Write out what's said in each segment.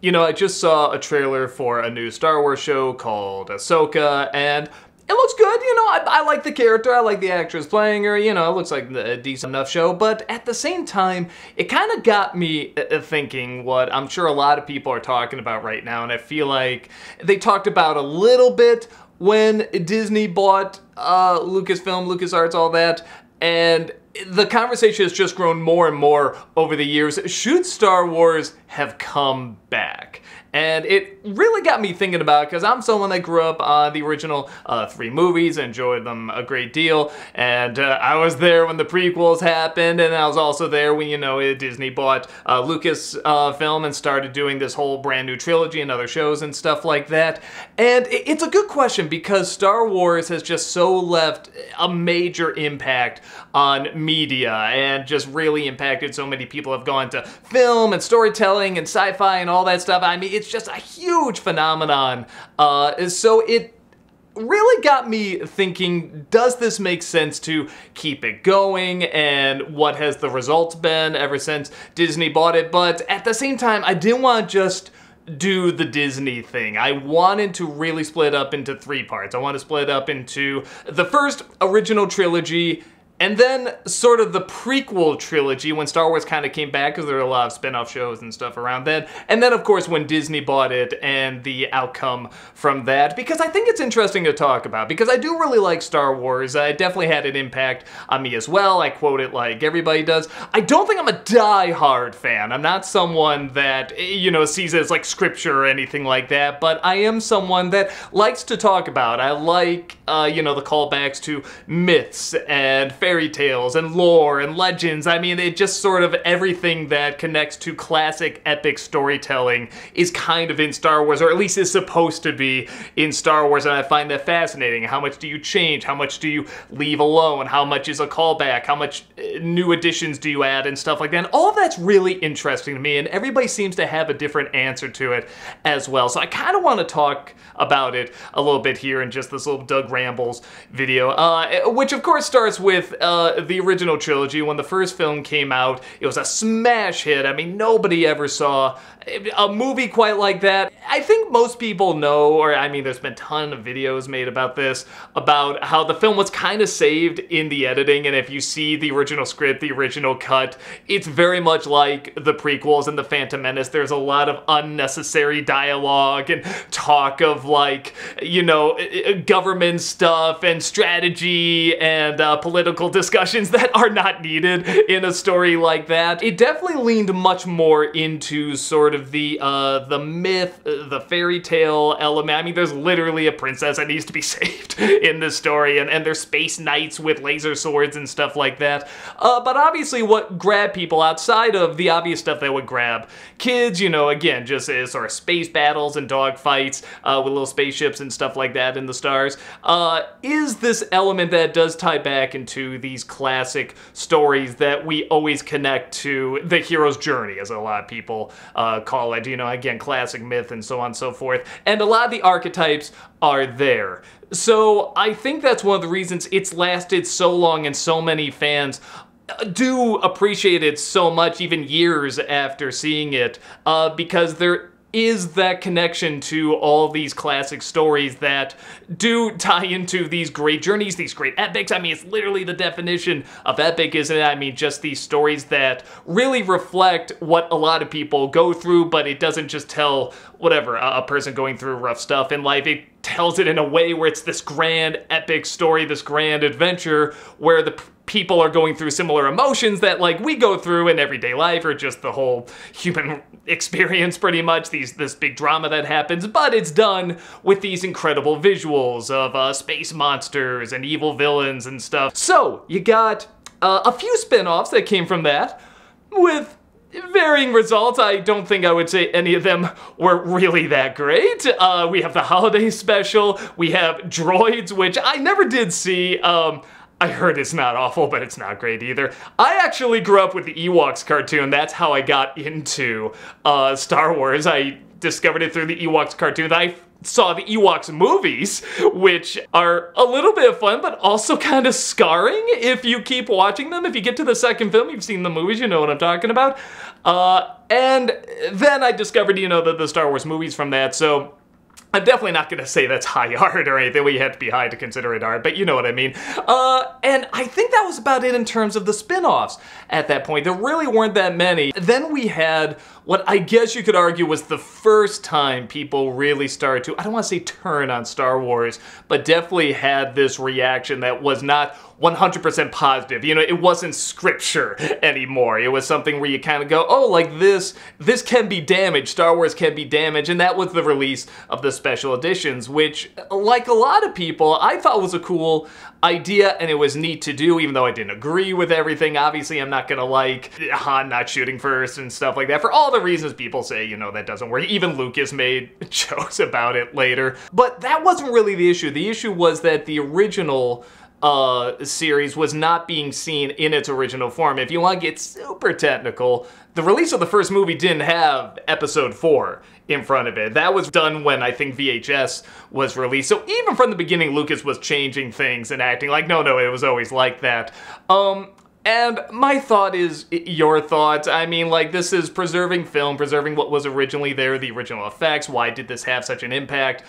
You know, I just saw a trailer for a new Star Wars show called Ahsoka, and it looks good. You know, I like the character, I like the actress playing her, you know, it looks like a decent enough show, but at the same time, it kind of got me thinking what I'm sure a lot of people are talking about right now, and I feel like they talked about a little bit when Disney bought Lucasfilm, LucasArts, all that, and the conversation has just grown more and more over the years. Should Star Wars have come back? And it really got me thinking about it, because I'm someone that grew up on the original 3 movies, enjoyed them a great deal, and I was there when the prequels happened, and I was also there when, you know, Disney bought Lucasfilm and started doing this whole brand new trilogy and other shows and stuff like that. And it's a good question, because Star Wars has just so left a major impact on media, and just really impacted so many people. Have gone to film and storytelling and sci-fi and all that stuff. I mean, it's just a huge phenomenon. So it really got me thinking, does this make sense to keep it going, and what has the results been ever since Disney bought it? But at the same time, I didn't want to just do the Disney thing. I wanted to really split up into 3 parts. I want to split up into the first original trilogy, and then sort of the prequel trilogy when Star Wars kind of came back, because there were a lot of spin-off shows and stuff around then. And then, of course, when Disney bought it and the outcome from that, because I think it's interesting to talk about, because I do really like Star Wars. It definitely had an impact on me as well. I quote it like everybody does. I don't think I'm a die-hard fan. I'm not someone that, you know, sees it as like scripture or anything like that, but I am someone that likes to talk about. I like, you know, the callbacks to myths and fairy tales and lore and legends. I mean, it just sort of everything that connects to classic epic storytelling is kind of in Star Wars, or at least is supposed to be in Star Wars, and I find that fascinating. How much do you change? How much do you leave alone? How much is a callback? How much new additions do you add and stuff like that? And all of that's really interesting to me, and everybody seems to have a different answer to it as well. So I kind of want to talk about it a little bit here in just this little Doug Rambles video, which of course starts with the original trilogy. When the first film came out, it was a smash hit. I mean, nobody ever saw a movie quite like that. I think most people know, or I mean, there's been a ton of videos made about this, about how the film was kind of saved in the editing, and if you see the original script, the original cut, it's very much like the prequels and The Phantom Menace. There's a lot of unnecessary dialogue and talk of, like, you know, government stuff and strategy and political discussions that are not needed in a story like that. It definitely leaned much more into sort of the myth, the fairy tale element. I mean, there's literally a princess that needs to be saved in this story, and there's space knights with laser swords and stuff like that. But obviously what grabbed people outside of the obvious stuff that would grab kids, you know, again, just sort of space battles and dogfights with little spaceships and stuff like that in the stars, is this element that does tie back into these classic stories that we always connect to the hero's journey, as a lot of people call it, you know, again, classic myth and so on and so forth. And a lot of the archetypes are there. So I think that's one of the reasons it's lasted so long and so many fans do appreciate it so much, even years after seeing it, because there is that connection to all these classic stories that do tie into these great journeys, these great epics. I mean, it's literally the definition of epic, isn't it? I mean, just these stories that really reflect what a lot of people go through, but it doesn't just tell, whatever, a person going through rough stuff in life. It tells it in a way where it's this grand epic story, this grand adventure, where the people are going through similar emotions that, like, we go through in everyday life, or just the whole human experience, pretty much, this big drama that happens, but it's done with these incredible visuals of space monsters and evil villains and stuff. So you got a few spin-offs that came from that, with varying results. I don't think I would say any of them were really that great. We have the holiday special, we have Droids, which I never did see. I heard it's not awful, but it's not great either. I actually grew up with the Ewoks cartoon. That's how I got into Star Wars. I discovered it through the Ewoks cartoon. I saw the Ewoks movies, which are a little bit of fun, but also kind of scarring if you keep watching them. If you get to the second film, you've seen the movies, you know what I'm talking about. And then I discovered, you know, the Star Wars movies from that, so I'm definitely not going to say that's high art or anything. Well, you have to be high to consider it art, but you know what I mean. And I think that was about it in terms of the spin-offs at that point. There really weren't that many. Then we had what I guess you could argue was the first time people really started to, I don't want to say turn on Star Wars, but definitely had this reaction that was not 100% positive. You know, it wasn't scripture anymore. It was something where you kind of go, oh, like this can be damaged. Star Wars can be damaged. And that was the release of the special editions, which, like a lot of people, I thought was a cool idea and it was neat to do, even though I didn't agree with everything. Obviously, I'm not gonna like Han not shooting first and stuff like that for all the reasons people say, you know, that doesn't work. Even Lucas made jokes about it later. But that wasn't really the issue. The issue was that the original series was not being seen in its original form. If you want to get super technical, the release of the first movie didn't have episode 4 in front of it. That was done when I think VHS was released. So even from the beginning, Lucas was changing things and acting like, no, it was always like that. And my thought is your thought. I mean, like, this is preserving film, preserving what was originally there, the original effects. Why did this have such an impact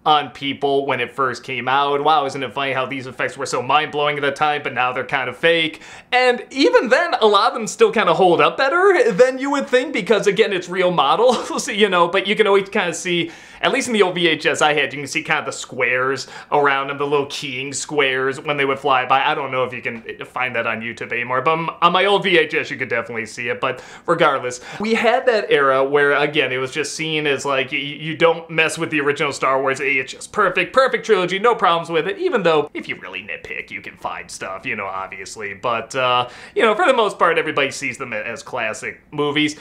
on people when it first came out? Wow, isn't it funny how these effects were so mind-blowing at the time, but now they're kind of fake? And even then, a lot of them still kind of hold up better than you would think, because again, it's real models, you know, but you can always kind of see, at least in the old VHS I had, you can see kind of the squares around them, the little keying squares when they would fly by. I don't know if you can find that on YouTube anymore, but on my old VHS you could definitely see it. But regardless, we had that era where, again, it was just seen as like, you don't mess with the original Star Wars. It's just perfect trilogy, no problems with it, even though if you really nitpick, you can find stuff, you know, obviously. But, you know, for the most part, everybody sees them as classic movies.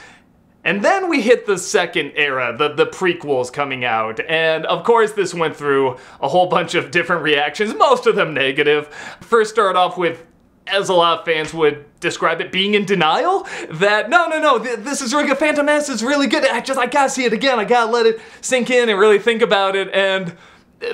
And then we hit the second era, the prequels coming out, and of course this went through a whole bunch of different reactions, most of them negative. First start off with, as a lot of fans would describe it, being in denial, that no, this is really good, Phantom Menace is really good, I gotta see it again, I gotta let it sink in and really think about it. And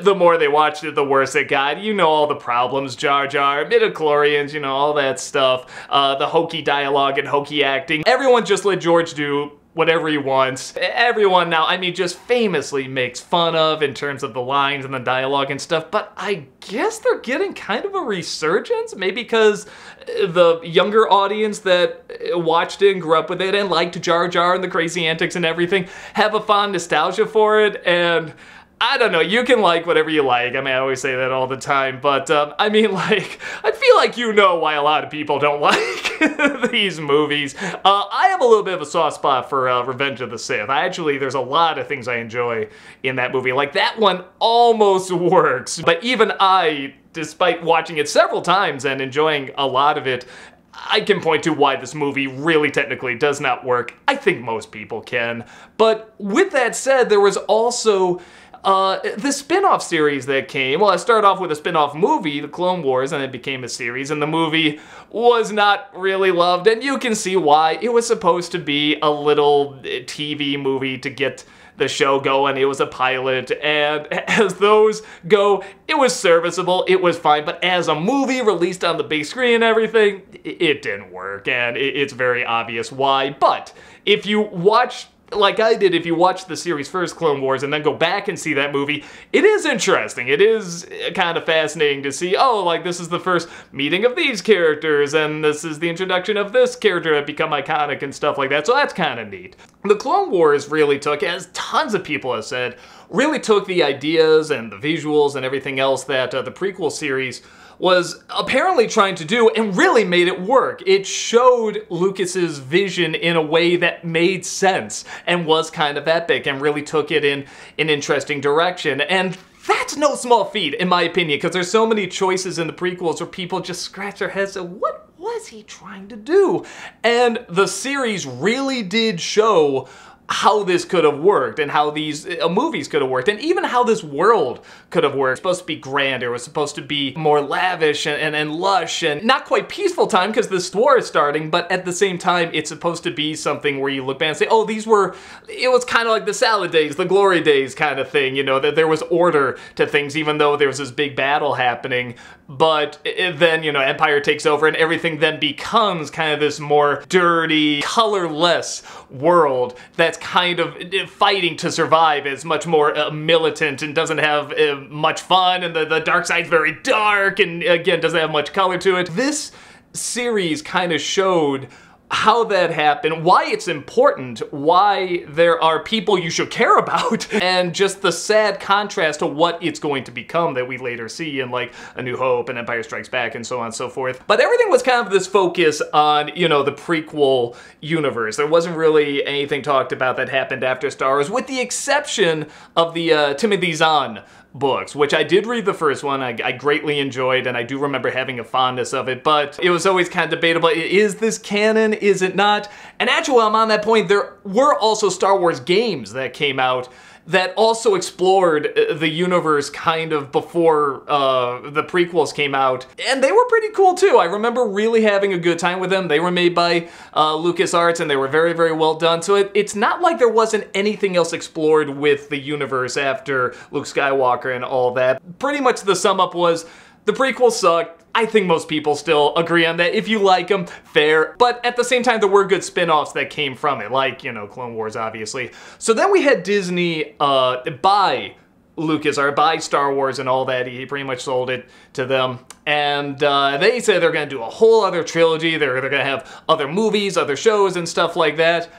the more they watched it, the worse it got. You know all the problems, Jar Jar, midichlorians, you know, all that stuff, the hokey dialogue and hokey acting. Everyone just let George do whatever he wants. Everyone now, I mean, just famously makes fun of in terms of the lines and the dialogue and stuff, but I guess they're getting kind of a resurgence, maybe because the younger audience that watched it and grew up with it and liked Jar Jar and the crazy antics and everything have a fond nostalgia for it. And I don't know, you can like whatever you like. I mean, I always say that all the time, but I mean, like, I feel like you know why a lot of people don't like these movies. I have a little bit of a soft spot for Revenge of the Sith. There's a lot of things I enjoy in that movie. Like, that one almost works, but even I, despite watching it several times and enjoying a lot of it, I can point to why this movie really technically does not work. I think most people can. But with that said, there was also the spin-off series that came. Well, I started off with a spin-off movie, The Clone Wars, and it became a series, and the movie was not really loved, and you can see why. It was supposed to be a little TV movie to get the show going. It was a pilot, and as those go, it was serviceable, it was fine, but as a movie released on the big screen and everything, it didn't work, and it's very obvious why. But if you watch, like I did, if you watch the series first, Clone Wars, and then go back and see that movie, it is interesting. It is kind of fascinating to see, oh, like, this is the first meeting of these characters, and this is the introduction of this character that become iconic and stuff like that, so that's kind of neat. The Clone Wars really took, as tons of people have said, really took the ideas and the visuals and everything else that the prequel series was apparently trying to do and really made it work. It showed Lucas's vision in a way that made sense and was kind of epic and really took it in an interesting direction. And that's no small feat, in my opinion, because there's so many choices in the prequels where people just scratch their heads and what was he trying to do? And the series really did show how this could have worked and how these movies could have worked and even how this world could have worked. It was supposed to be grander, it was supposed to be more lavish and lush and not quite peaceful time because this war is starting, but at the same time it's supposed to be something where you look back and say, oh, it was kind of like the salad days, the glory days kind of thing, you know, that there was order to things even though there was this big battle happening. but then, you know, Empire takes over and everything then becomes kind of this more dirty, colorless world that's kind of fighting to survive. It's much more militant and doesn't have much fun, and the dark side's very dark and, again, doesn't have much color to it. This series kind of showed how that happened, why it's important, why there are people you should care about, and just the sad contrast to what it's going to become that we later see in like A New Hope and Empire Strikes Back and so on and so forth. But everything was kind of this focus on, you know, the prequel universe. There wasn't really anything talked about that happened after Star Wars, with the exception of the Timothy Zahn books, which I did read the first one. I greatly enjoyed, and I do remember having a fondness of it, but it was always kind of debatable. Is this canon? Is it not? And actually, I'm on that point. There were also Star Wars games that came out that also explored the universe kind of before the prequels came out, and they were pretty cool too. I remember really having a good time with them. They were made by LucasArts, and they were very, very well done, so it's not like there wasn't anything else explored with the universe after Luke Skywalker and all that. Pretty much the sum up was, the prequels sucked. I think most people still agree on that. If you like them, fair. But at the same time, there were good spin-offs that came from it, like, you know, Clone Wars, obviously. So then we had Disney buy LucasArts, buy Star Wars and all that. He pretty much sold it to them. And they said they're going to do a whole other trilogy. They're going to have other movies, other shows, and stuff like that.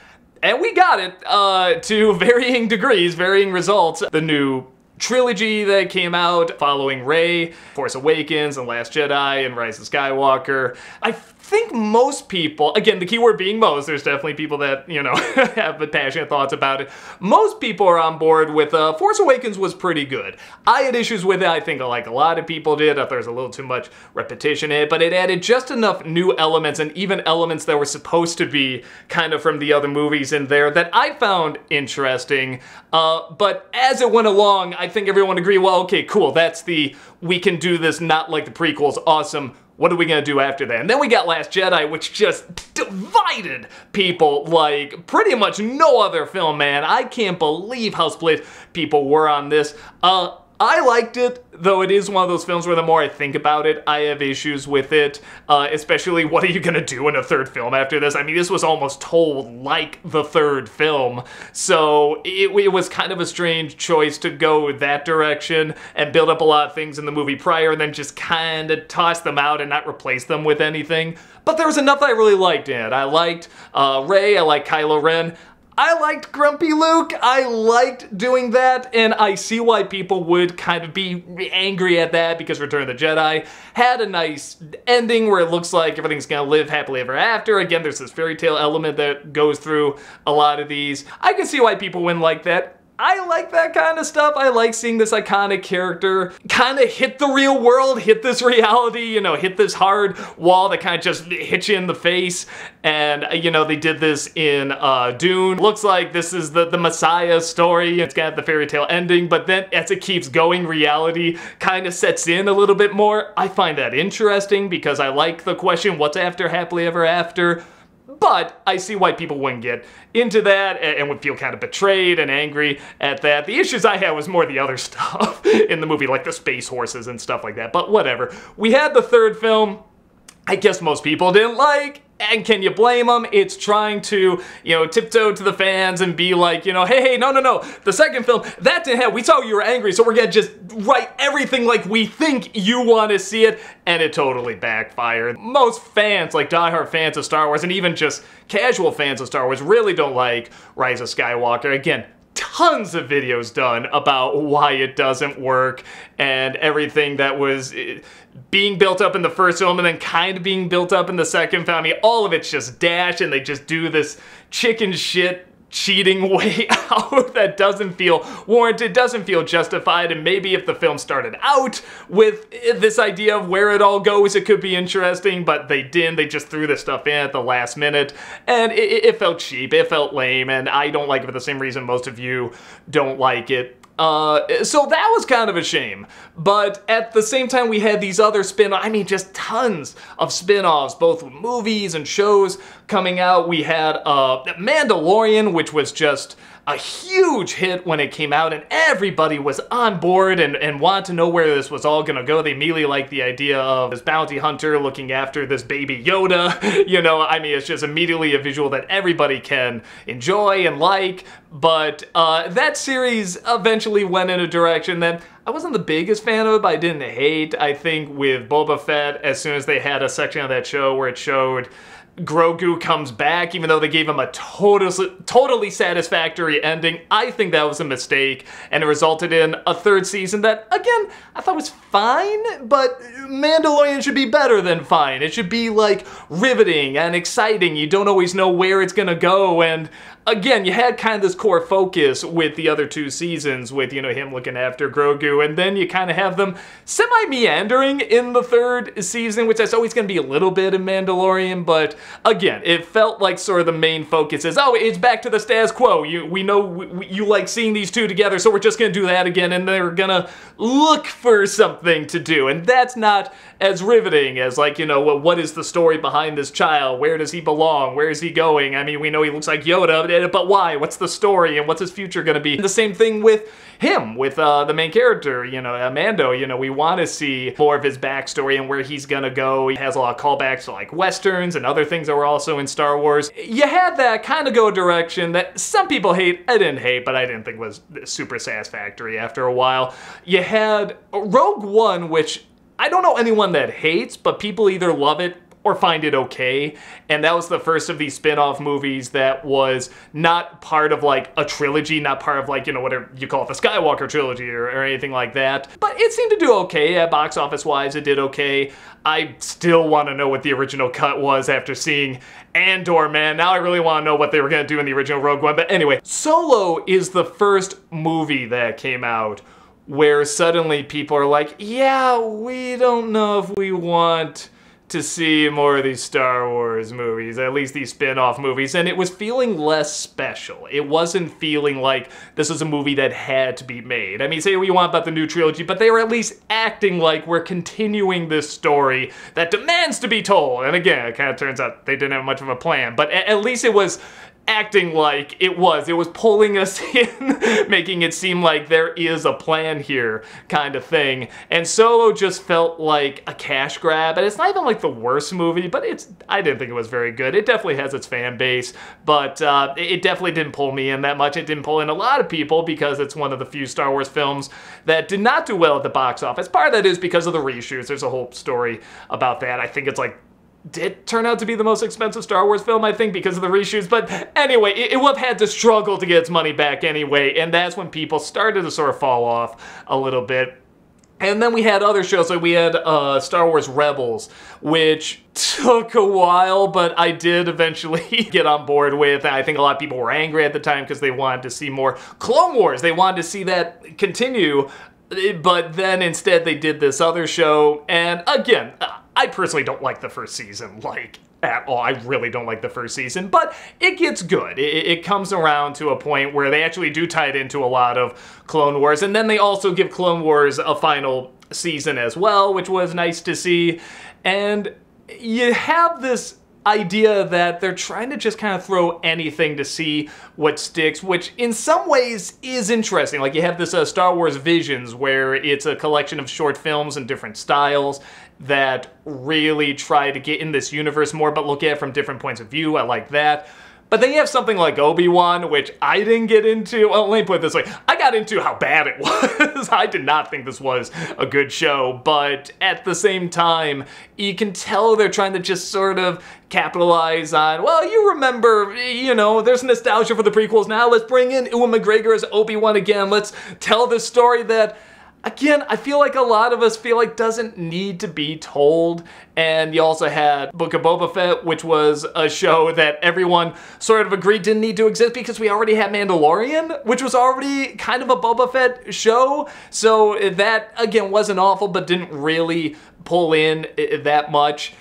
And we got it to varying degrees, varying results. The new trilogy that came out following Rey, Force Awakens, and Last Jedi, and Rise of Skywalker. I think most people, again, the keyword being most, there's definitely people that, you know, have passionate thoughts about it. Most people are on board with Force Awakens was pretty good. I had issues with it, I think like a lot of people did. I thought there was a little too much repetition in it, but it added just enough new elements, and even elements that were supposed to be kind of from the other movies in there, that I found interesting. But as it went along, I think everyone agreed, well, okay, cool, that's the, we can do this not like the prequels, awesome. What are we gonna do after that? And then we got Last Jedi, which just divided people like pretty much no other film, man. I can't believe how split people were on this. I liked it, though it is one of those films where the more I think about it, I have issues with it, especially what are you gonna do in a third film after this? I mean, this was almost told like the third film, so it was kind of a strange choice to go that direction and build up a lot of things in the movie prior and then just kind of toss them out and not replace them with anything. But there was enough I really liked in it. I liked Rey, I liked Kylo Ren. I liked Grumpy Luke, I liked doing that, and I see why people would kind of be angry at that, because Return of the Jedi had a nice ending where it looks like everything's gonna live happily ever after. Again, there's this fairy tale element that goes through a lot of these. I can see why people wouldn't like that. I like that kind of stuff. I like seeing this iconic character kind of hit the real world, hit this reality, you know, hit this hard wall that kind of just hits you in the face. And, you know, they did this in Dune. Looks like this is the Messiah story. It's got the fairy tale ending, but then as it keeps going, reality kind of sets in a little bit more. I find that interesting because I like the question, what's after happily ever after? But I see why people wouldn't get into that and would feel kind of betrayed and angry at that. The issues I had was more the other stuff in the movie, like the space horses and stuff like that, but whatever. We had the third film, I guess most people didn't like, and can you blame them? It's trying to, you know, tiptoe to the fans and be like, you know, hey, no, the second film, that didn't happen. We saw you were angry, so we're gonna just write everything like we think you want to see it, and it totally backfired. Most fans, like diehard fans of Star Wars, and even just casual fans of Star Wars, really don't like Rise of Skywalker. Again, tons of videos done about why it doesn't work and everything that was being built up in the first film and then kind of being built up in the second film. I mean, all of it's just dash, and they just do this chicken shit cheating way out that doesn't feel warranted, doesn't feel justified, and maybe if the film started out with this idea of where it all goes, it could be interesting, but they didn't. They just threw this stuff in at the last minute, and it felt cheap, it felt lame, and I don't like it for the same reason most of you don't like it. So that was kind of a shame, but at the same time we had these other I mean just tons of spin-offs, both movies and shows coming out. We had Mandalorian, which was just a huge hit when it came out, and everybody was on board and wanted to know where this was all gonna go. They immediately liked the idea of this bounty hunter looking after this baby Yoda. You know, I mean, it's just immediately a visual that everybody can enjoy and like, but that series eventually went in a direction that I wasn't the biggest fan of it, but I didn't hate. I think with Boba Fett, as soon as they had a section of that show where it showed Grogu comes back, even though they gave him a totally satisfactory ending, I think that was a mistake, and it resulted in a third season that, again, I thought was fine, but Mandalorian should be better than fine. It should be, like, riveting and exciting. You don't always know where it's gonna go, and again, you had kind of this core focus with the other two seasons with, you know, him looking after Grogu, and then you kind of have them semi-meandering in the third season, which is always going to be a little bit in Mandalorian, but again, it felt like sort of the main focus is, oh, it's back to the status quo. We know you like seeing these two together, so we're just going to do that again, and they're going to look for something to do, and that's not as riveting as, like, you know, what is the story behind this child? Where does he belong? Where is he going? I mean, we know he looks like Yoda, but why? What's the story, and what's his future gonna be? And the same thing with him, with the main character, you know, Mando. You know, we want to see more of his backstory and where he's gonna go. He has a lot of callbacks to, like, Westerns and other things that were also in Star Wars. You had that kind of go a direction that some people hate. I didn't hate, but I didn't think was super satisfactory after a while. You had Rogue One, which I don't know anyone that hates, but people either love it or find it okay, and that was the first of these spin-off movies that was not part of, like, a trilogy, not part of, like, you know, whatever you call it, the Skywalker trilogy or anything like that, but it seemed to do okay. At box office wise, it did okay. I still want to know what the original cut was after seeing Andor, man. Now I really want to know what they were going to do in the original Rogue One, but anyway, Solo is the first movie that came out where suddenly people are like, yeah, we don't know if we want to see more of these Star Wars movies, at least these spin-off movies, and it was feeling less special. It wasn't feeling like this was a movie that had to be made. I mean, say what you want about the new trilogy, but they were at least acting like we're continuing this story that demands to be told. And again, it kind of turns out they didn't have much of a plan, but at least it was acting like it was pulling us in, making it seem like there is a plan here, kind of thing. And Solo just felt like a cash grab, and it's not even like the worst movie, but I didn't think it was very good. It definitely has its fan base, but it definitely didn't pull me in that much. It didn't pull in a lot of people because it's one of the few Star Wars films that did not do well at the box office. Part of that is because of the reshoots. There's a whole story about that. I think it's like, did turn out to be the most expensive Star Wars film, I think, because of the reshoots. But anyway, it would have had to struggle to get its money back anyway, and that's when people started to sort of fall off a little bit. And then we had other shows, like we had Star Wars Rebels, which took a while, but I did eventually get on board with. I think a lot of people were angry at the time because they wanted to see more Clone Wars. They wanted to see that continue, but then instead they did this other show, and again, I personally don't like the first season, like, at all. I really don't like the first season, but it gets good. It comes around to a point where they actually do tie it into a lot of Clone Wars, and then they also give Clone Wars a final season as well, which was nice to see. And you have this idea that they're trying to just kind of throw anything to see what sticks, which in some ways is interesting. Like, you have this Star Wars Visions, where it's a collection of short films in different styles that really try to get in this universe more, but look at it from different points of view. I like that. But then you have something like Obi-Wan, which I didn't get into. Well, let me put it this way. I got into how bad it was. I did not think this was a good show, but at the same time, you can tell they're trying to just sort of capitalize on, well, you remember, you know, there's nostalgia for the prequels now. Let's bring in Ewan McGregor as Obi-Wan again. Let's tell this story that, again, I feel like a lot of us feel like doesn't need to be told. And you also had Book of Boba Fett, which was a show that everyone sort of agreed didn't need to exist because we already had Mandalorian, which was already kind of a Boba Fett show. So that, again, wasn't awful, but didn't really pull in that much.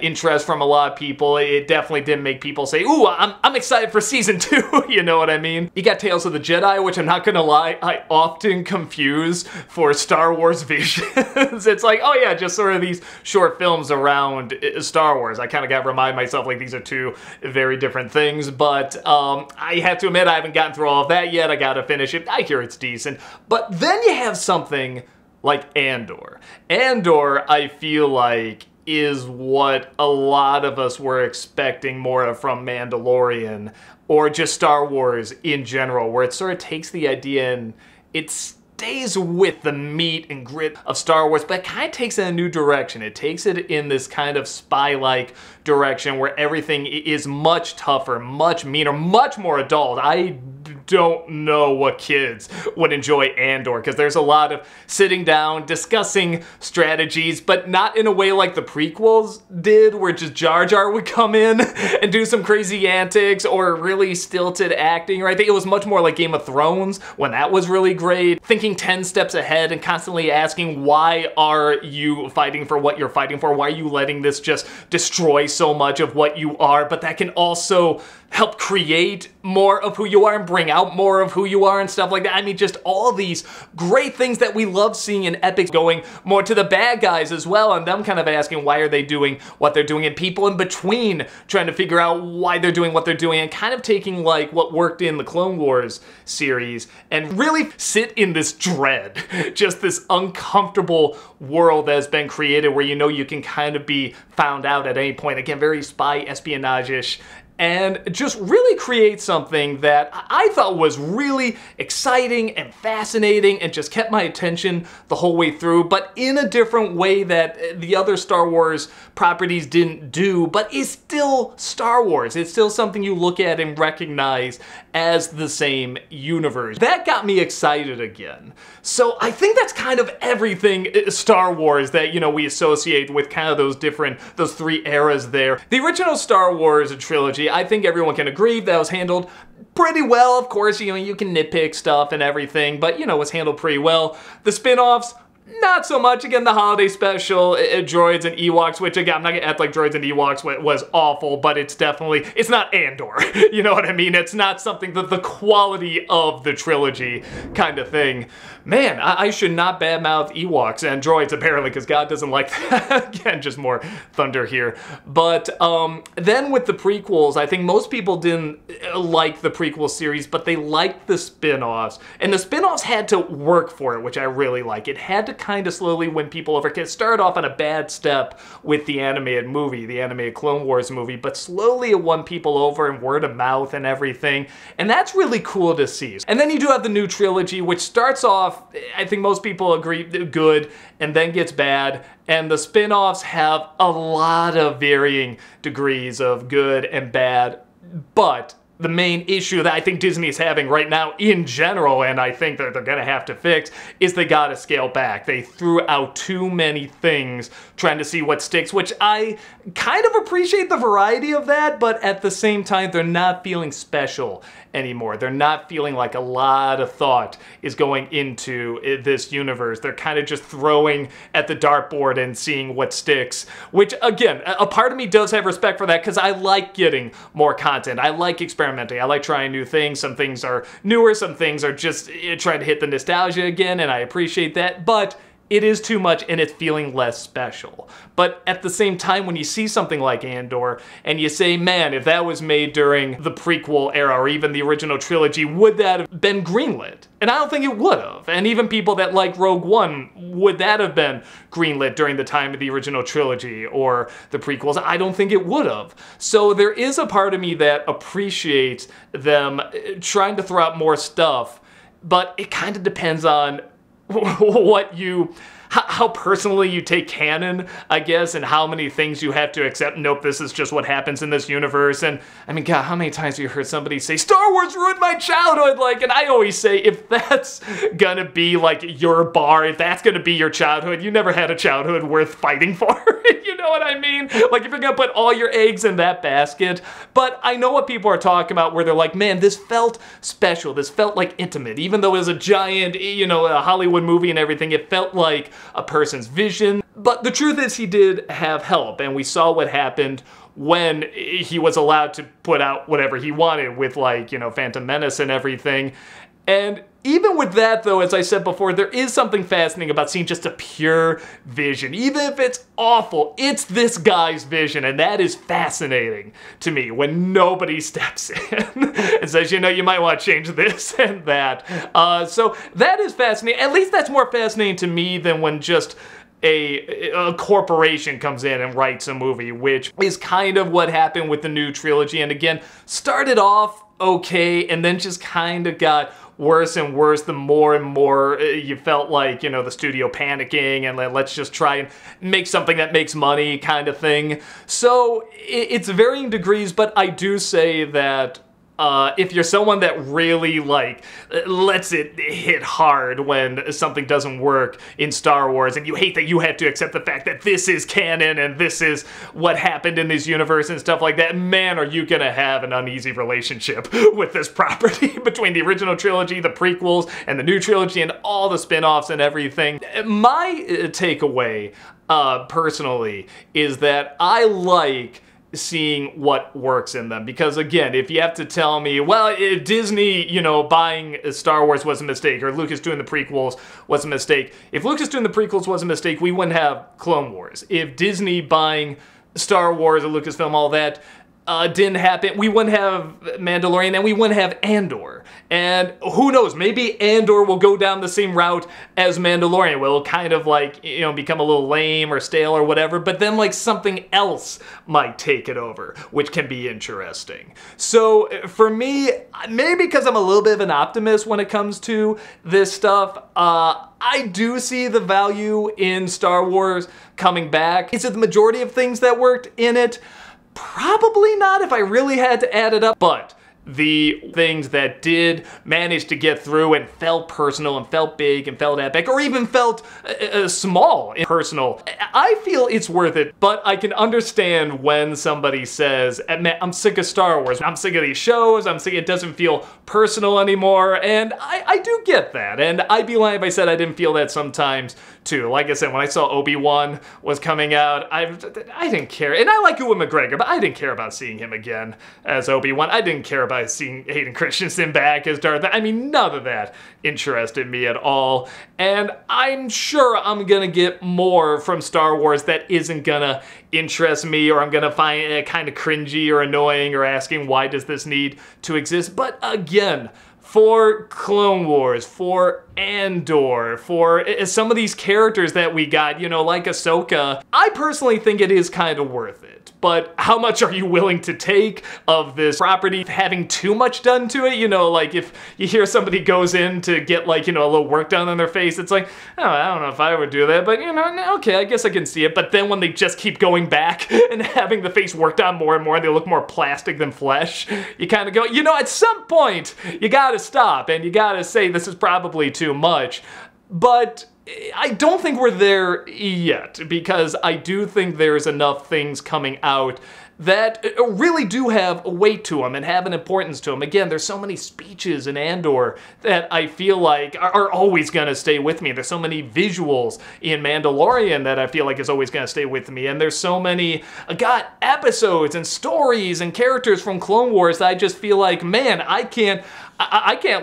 interest from a lot of people. It definitely didn't make people say, ooh, I'm excited for season 2, you know what I mean? You got Tales of the Jedi, which I'm not gonna lie, I often confuse for Star Wars Visions. It's like, oh yeah, just sort of these short films around Star Wars. I kind of got to remind myself like these are two very different things, but I have to admit I haven't gotten through all of that yet. I gotta finish it. I hear it's decent. But then you have something like Andor. Andor, I feel like, is what a lot of us were expecting more of from Mandalorian, or just Star Wars in general, where it sort of takes the idea and it stays with the meat and grit of Star Wars, but it kind of takes it in a new direction. It takes it in this kind of spy-like direction where everything is much tougher, much meaner, much more adult. I don't know what kids would enjoy Andor, because there's a lot of sitting down, discussing strategies, but not in a way like the prequels did, where just Jar Jar would come in and do some crazy antics or really stilted acting, right? I think it was much more like Game of Thrones, when that was really great. Thinking 10 steps ahead and constantly asking, why are you fighting for what you're fighting for? Why are you letting this just destroy so much of what you are? But that can also help create more of who you are and bring out more of who you are and stuff like that. I mean, just all these great things that we love seeing in epics, going more to the bad guys as well, and them kind of asking why are they doing what they're doing, and people in between trying to figure out why they're doing what they're doing, and kind of taking like what worked in the Clone Wars series and really sit in this dread, just this uncomfortable world that has been created where you know you can kind of be found out at any point. Again, very spy espionage-ish, and just really create something that I thought was really exciting and fascinating and just kept my attention the whole way through, but in a different way that the other Star Wars properties didn't do, but is still Star Wars. It's still something you look at and recognize as the same universe. That got me excited again. So I think that's kind of everything Star Wars that, you know, we associate with kind of those three eras there. The original Star Wars trilogy, I think everyone can agree that was handled pretty well. Of course, you know, you can nitpick stuff and everything, but, you know, it was handled pretty well. The spin-offs, not so much. Again, the holiday special, Droids and Ewoks, which again, I'm not gonna act like Droids and Ewoks was awful, but it's definitely, it's not Andor. You know what I mean? It's not something that the quality of the trilogy kind of thing. Man, I should not badmouth Ewoks and Droids apparently, because God doesn't like that. Again, just more thunder here. But then with the prequels, I think most people didn't like the prequel series, but they liked the spin-offs. And the spin-offs had to work for it, which I really like. It had to kind of slowly win people over. It started off on a bad step with the animated movie, the animated Clone Wars movie, but slowly it won people over and word of mouth and everything. And that's really cool to see. And then you do have the new trilogy, which starts off, I think most people agree, good, and then gets bad. And the spin-offs have a lot of varying degrees of good and bad, but the main issue that I think Disney is having right now in general, and I think that they're gonna have to fix, is they gotta scale back. They threw out too many things trying to see what sticks, which I kind of appreciate the variety of that, but at the same time, they're not feeling special anymore. They're not feeling like a lot of thought is going into this universe. They're kind of just throwing at the dartboard and seeing what sticks, which again, a part of me does have respect for that, because I like getting more content. I like experimenting. I like trying new things. Some things are newer, some things are just trying to hit the nostalgia again, and I appreciate that, but it is too much and it's feeling less special. But at the same time, when you see something like Andor and you say, man, if that was made during the prequel era or even the original trilogy, would that have been greenlit? And I don't think it would have. And even people that like Rogue One, would that have been greenlit during the time of the original trilogy or the prequels? I don't think it would have. So there is a part of me that appreciates them trying to throw out more stuff, but it kind of depends on how personally you take canon, I guess, and how many things you have to accept. Nope, this is just what happens in this universe. And I mean, God, how many times have you heard somebody say, Star Wars ruined my childhood? Like, and I always say, if that's gonna be like your bar, if that's gonna be your childhood, you never had a childhood worth fighting for. You know what I mean? Like, if you're gonna put all your eggs in that basket. But I know what people are talking about, where they're like, man, this felt special. This felt like intimate. Even though it was a giant, you know, a Hollywood movie and everything, it felt like a person's vision. But the truth is he did have help, and we saw what happened when he was allowed to put out whatever he wanted with, like, you know, Phantom Menace and everything. And even with that, though, as I said before, there is something fascinating about seeing just a pure vision. Even if it's awful, it's this guy's vision, and that is fascinating to me when nobody steps in and says, you know, you might want to change this and that. So that is fascinating. At least that's more fascinating to me than when just a corporation comes in and writes a movie, which is kind of what happened with the new trilogy. And again, started off okay, and then just kind of got worse and worse the more and more you felt like, you know, the studio panicking and let's just try and make something that makes money kind of thing. So it's varying degrees, but I do say that if you're someone that really, like, lets it hit hard when something doesn't work in Star Wars, and you hate that you have to accept the fact that this is canon and this is what happened in this universe and stuff like that, man, are you gonna have an uneasy relationship with this property between the original trilogy, the prequels, and the new trilogy, and all the spin-offs and everything. My takeaway, personally, is that I like seeing what works in them, because again, if you have to tell me, well, if Disney, you know, buying Star Wars was a mistake, or Lucas doing the prequels was a mistake, if Lucas doing the prequels was a mistake, we wouldn't have Clone Wars. If Disney buying Star Wars or Lucasfilm, all that, didn't happen, we wouldn't have Mandalorian, and we wouldn't have Andor. And who knows, maybe Andor will go down the same route as Mandalorian, will kind of, like, you know, become a little lame or stale or whatever, but then, like, something else might take it over, which can be interesting. So for me, maybe because I'm a little bit of an optimist when it comes to this stuff, I do see the value in Star Wars coming back. Is it the majority of things that worked in it? Probably not if I really had to add it up, but the things that did manage to get through and felt personal and felt big and felt epic, or even felt small and personal, I feel it's worth it. But I can understand when somebody says, man, I'm sick of Star Wars, I'm sick of these shows, I'm sick, it doesn't feel personal anymore, and I do get that, and I'd be lying if I said I didn't feel that sometimes too. Like I said, when I saw Obi-Wan was coming out, I didn't care, and I like Ewan McGregor, but I didn't care about seeing him again as Obi-Wan. I didn't care about seeing Hayden Christensen back as Darth. I mean, none of that interested me at all, and I'm sure I'm gonna get more from Star Wars that isn't gonna interest me, or I'm gonna find it kind of cringy or annoying, or asking why does this need to exist. But again, for Clone Wars, for Andor, for some of these characters that we got, you know, like Ahsoka, I personally think it is kind of worth it. But how much are you willing to take of this property having too much done to it? You know, like if you hear somebody goes in to get, like, you know, a little work done on their face, it's like, oh, I don't know if I would do that, but, you know, okay, I guess I can see it. But then when they just keep going back and having the face worked on more and more, they look more plastic than flesh, you kind of go, you know, at some point, you gotta stop, and you gotta say this is probably too much. But I don't think we're there yet, because I do think there's enough things coming out that really do have a weight to them and have an importance to them. Again, there's so many speeches in Andor that I feel like are always gonna stay with me. There's so many visuals in Mandalorian that I feel like is always gonna stay with me. And there's so many, episodes and stories and characters from Clone Wars that I just feel like, man, I can't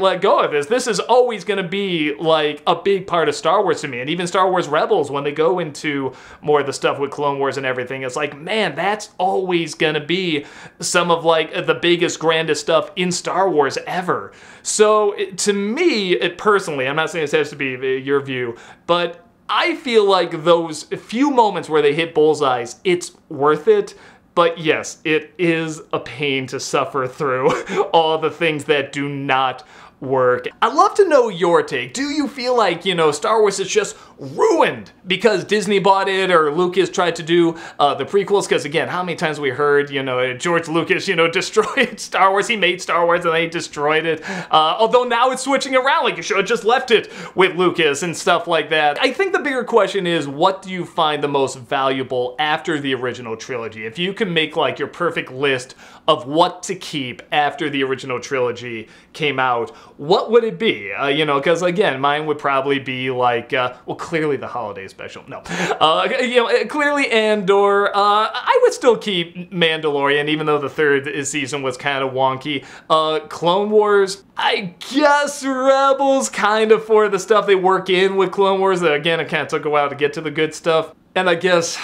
let go of this. This is always going to be, like, a big part of Star Wars to me. And even Star Wars Rebels, when they go into more of the stuff with Clone Wars and everything, it's like, man, that's always going to be some of, like, the biggest, grandest stuff in Star Wars ever. So, to me, personally, I'm not saying this has to be your view, but I feel like those few moments where they hit bullseyes, it's worth it. But yes, it is a pain to suffer through all the things that do not work. I'd love to know your take. Do you feel like, you know, Star Wars is just ruined because Disney bought it, or Lucas tried to do the prequels? Because again, how many times we heard, you know, George Lucas, you know, destroyed Star Wars. He made Star Wars and then he destroyed it. Although now it's switching around, like you should have just left it with Lucas and stuff like that. I think the bigger question is, what do you find the most valuable after the original trilogy? If you can make, like, your perfect list of what to keep after the original trilogy came out, what would it be? You know, because again, mine would probably be like, well, clearly the holiday special. No. You know, clearly Andor. I would still keep Mandalorian, even though the third season was kind of wonky. Clone Wars, I guess Rebels, kind of for the stuff they work in with Clone Wars. Again, it kind of took a while to get to the good stuff. And I guess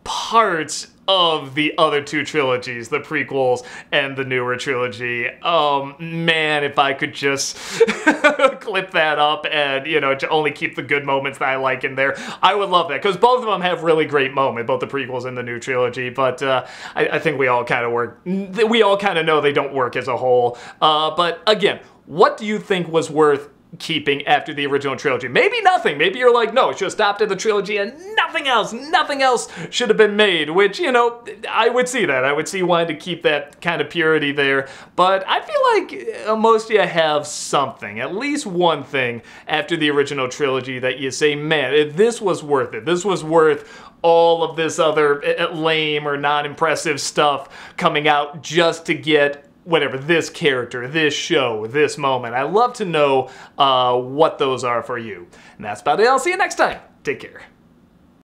parts of the other two trilogies, the prequels and the newer trilogy. Man, if I could just clip that up and, you know, to only keep the good moments that I like in there, I would love that, because both of them have really great moments, both the prequels and the new trilogy, but I think we all kind of know they don't work as a whole. But again, what do you think was worth keeping after the original trilogy? Maybe nothing. Maybe you're like, no, it should have stopped at the trilogy and nothing else should have been made, which, you know, I would see that. I would see wanting to keep that kind of purity there, but I feel like most of you have something, at least one thing after the original trilogy that you say, man, this was worth it. This was worth all of this other lame or non-impressive stuff coming out just to get whatever, this character, this show, this moment. I'd love to know what those are for you. And that's about it. I'll see you next time. Take care.